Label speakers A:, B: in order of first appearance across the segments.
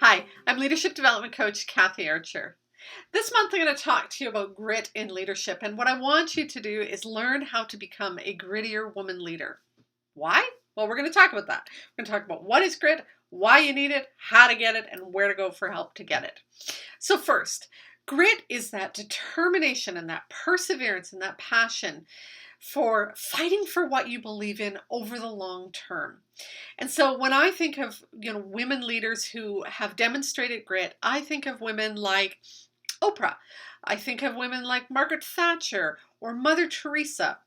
A: Hi, I'm Leadership Development Coach Kathy Archer. This month I'm going to talk to you about grit in leadership, and what I want you to do is learn how to become a grittier woman leader. Why? Well, we're going to talk about that. We're going to talk about what is grit, why you need it, how to get it, and where to go for help to get it. So first, grit is that determination and that perseverance and that passion for fighting for what you believe in over the long term. And so when I think of, women leaders who have demonstrated grit, I think of women like Oprah. I think of women like Margaret Thatcher or Mother Teresa,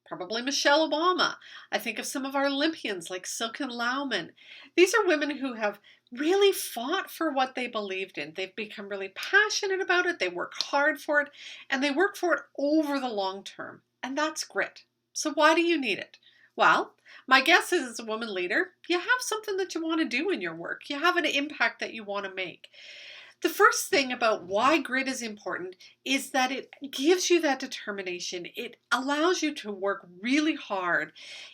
A: probably Michelle Obama. I think of some of our Olympians like Silken Laumann. These are women who have really fought for what they believed in. They've become really passionate about it. They work hard for it, and they work for it over the long term. And that's grit. So why do you need it? Well, my guess is as a woman leader, you have something that you want to do in your work. You have an impact that you want to make. The first thing about why grit is important is that it gives you that determination. It allows you to work really hard.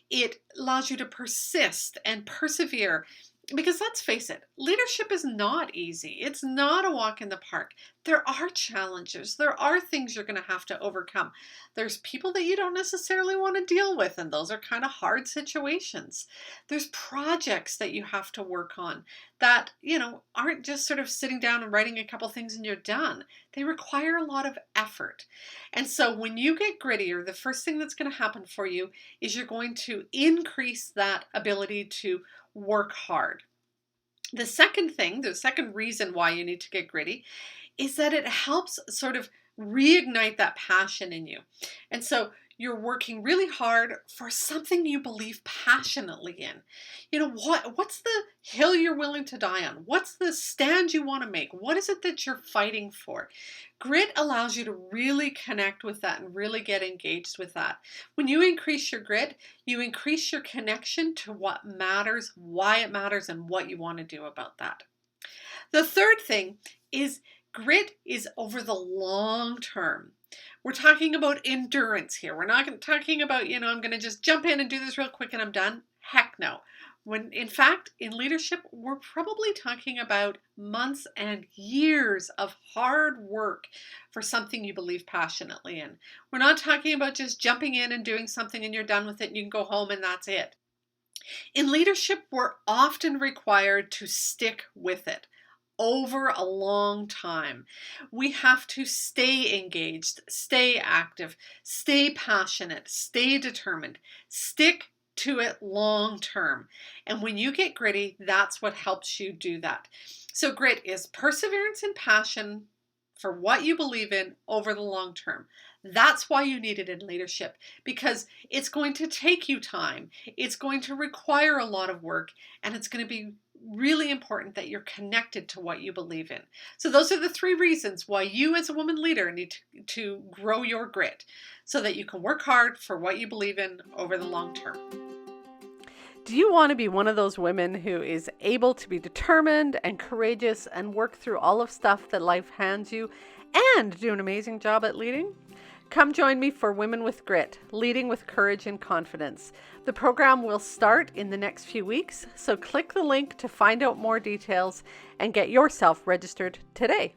A: It allows you to persist and persevere. Because let's face it, leadership is not easy. It's not a walk in the park. There are challenges. There are things you're going to have to overcome. There's people that you don't necessarily want to deal with, and those are kind of hard situations. There's projects that you have to work on that, aren't just sort of sitting down and writing a couple things and you're done. They require a lot of effort. And so when you get grittier, the first thing that's going to happen for you is you're going to increase that ability to work hard. The second reason why you need to get gritty is that it helps sort of reignite that passion in you. And so you're working really hard for something you believe passionately in. What's the hill you're willing to die on? What's the stand you want to make? What is it that you're fighting for? Grit allows you to really connect with that and really get engaged with that. When you increase your grit, you increase your connection to what matters, why it matters, and what you want to do about that. The third thing is grit is over the long term. We're talking about endurance here. We're not talking about, I'm going to just jump in and do this real quick and I'm done. Heck no. When in fact, in leadership, we're probably talking about months and years of hard work for something you believe passionately in. We're not talking about just jumping in and doing something and you're done with it and you can go home and that's it. In leadership, we're often required to stick with it over a long time. We have to stay engaged, stay active, stay passionate, stay determined, stick to it long term. And when you get gritty, that's what helps you do that. So grit is perseverance and passion for what you believe in over the long term. That's why you need it in leadership, because it's going to take you time. It's going to require a lot of work, and it's going to be really important that you're connected to what you believe in. So those are the three reasons why you as a woman leader need to grow your grit so that you can work hard for what you believe in over the long term.
B: Do you want to be one of those women who is able to be determined and courageous and work through all of stuff that life hands you and do an amazing job at leading? Come join me for Women with Grit, Leading with Courage and Confidence. The program will start in the next few weeks, so click the link to find out more details and get yourself registered today.